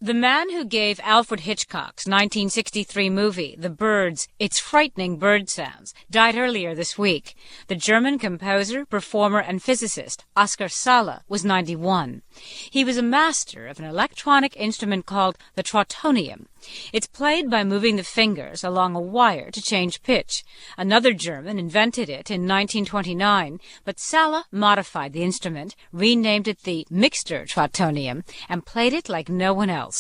The man who gave Alfred Hitchcock's 1963 movie, The Birds, its frightening bird sounds, died earlier this week. The German composer, performer, and physicist Oskar Sala was 91. He was a master of an electronic instrument called the Trautonium. It's played by moving the fingers along a wire to change pitch. Another German invented it in 1929, but Sala modified the instrument, renamed it the Mixtur-Trautonium, and played it like no one else.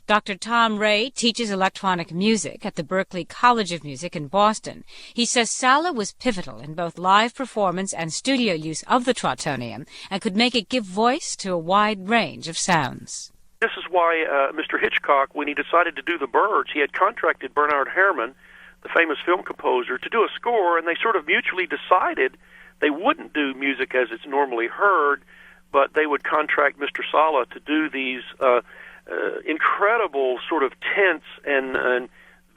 Dr. Tom Rhea teaches electronic music at the Berklee College of Music in Boston. He says Sala was pivotal in both live performance and studio use of the Trautonium and could make it give voice to a wide range of sounds. This is why Mr. Hitchcock, when he decided to do The Birds, he had contracted Bernard Herrmann, the famous film composer, to do a score, and they sort of mutually decided they wouldn't do music as it's normally heard, but they would contract Mr. Sala to do these incredible, sort of tense and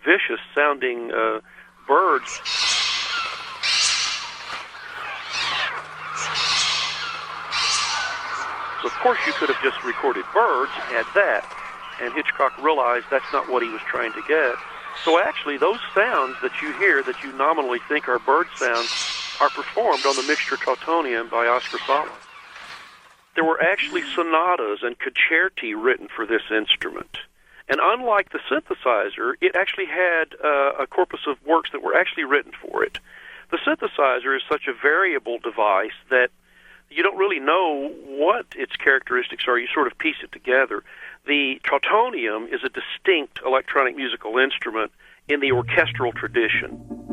vicious-sounding birds. So of course you could have just recorded birds and had that, and Hitchcock realized that's not what he was trying to get. So actually those sounds that you hear that you nominally think are bird sounds are performed on the Mixtur-Trautonium by Oskar Sala. There were actually sonatas and concerti written for this instrument. And unlike the synthesizer, it actually had a corpus of works that were actually written for it. The synthesizer is such a variable device that you don't really know what its characteristics are. You sort of piece it together. The Trautonium is a distinct electronic musical instrument in the orchestral tradition.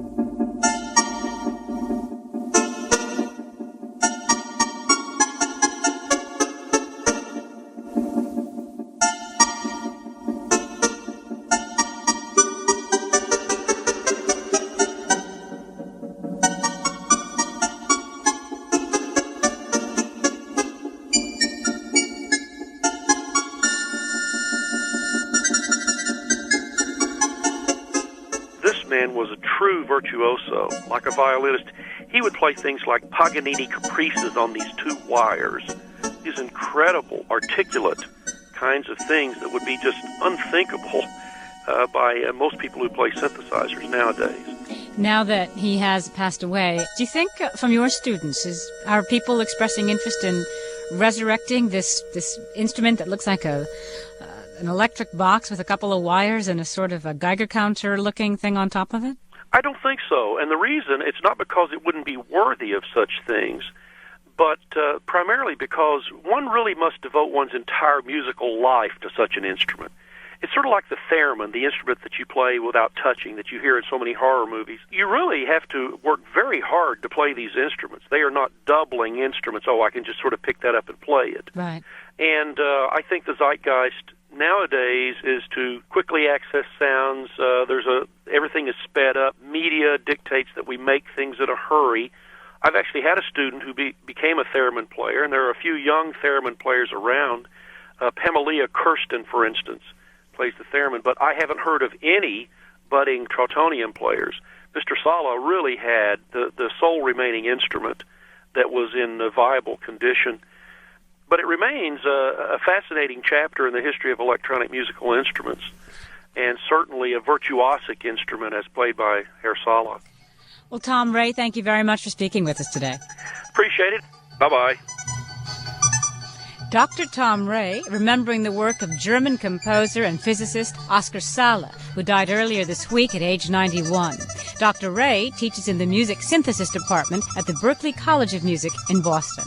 Was a true virtuoso, like a violinist. He would play things like Paganini caprices on these two wires, these incredible, articulate kinds of things that would be just unthinkable by most people who play synthesizers nowadays. Now that he has passed away, do you think from your students, are people expressing interest in resurrecting this instrument that looks like an electric box with a couple of wires and a sort of a Geiger counter-looking thing on top of it? I don't think so. And the reason, it's not because it wouldn't be worthy of such things, but primarily because one really must devote one's entire musical life to such an instrument. It's sort of like the theremin, the instrument that you play without touching, that you hear in so many horror movies. You really have to work very hard to play these instruments. They are not doubling instruments. Oh, I can just sort of pick that up and play it. Right. And I think the zeitgeist nowadays is to quickly access sounds. Everything is sped up. Media dictates that we make things in a hurry. I've actually had a student who became a theremin player, and there are a few young theremin players around. Pamela Kirsten, for instance, plays the theremin, but I haven't heard of any budding Trautonium players. Mr. Sala really had the sole remaining instrument that was in a viable condition. But it remains a fascinating chapter in the history of electronic musical instruments, and certainly a virtuosic instrument as played by Herr Sala. Well, Tom Rhea, thank you very much for speaking with us today. Appreciate it. Bye-bye. Dr. Tom Rhea, remembering the work of German composer and physicist Oskar Sala, who died earlier this week at age 91. Dr. Rhea teaches in the music synthesis department at the Berklee College of Music in Boston.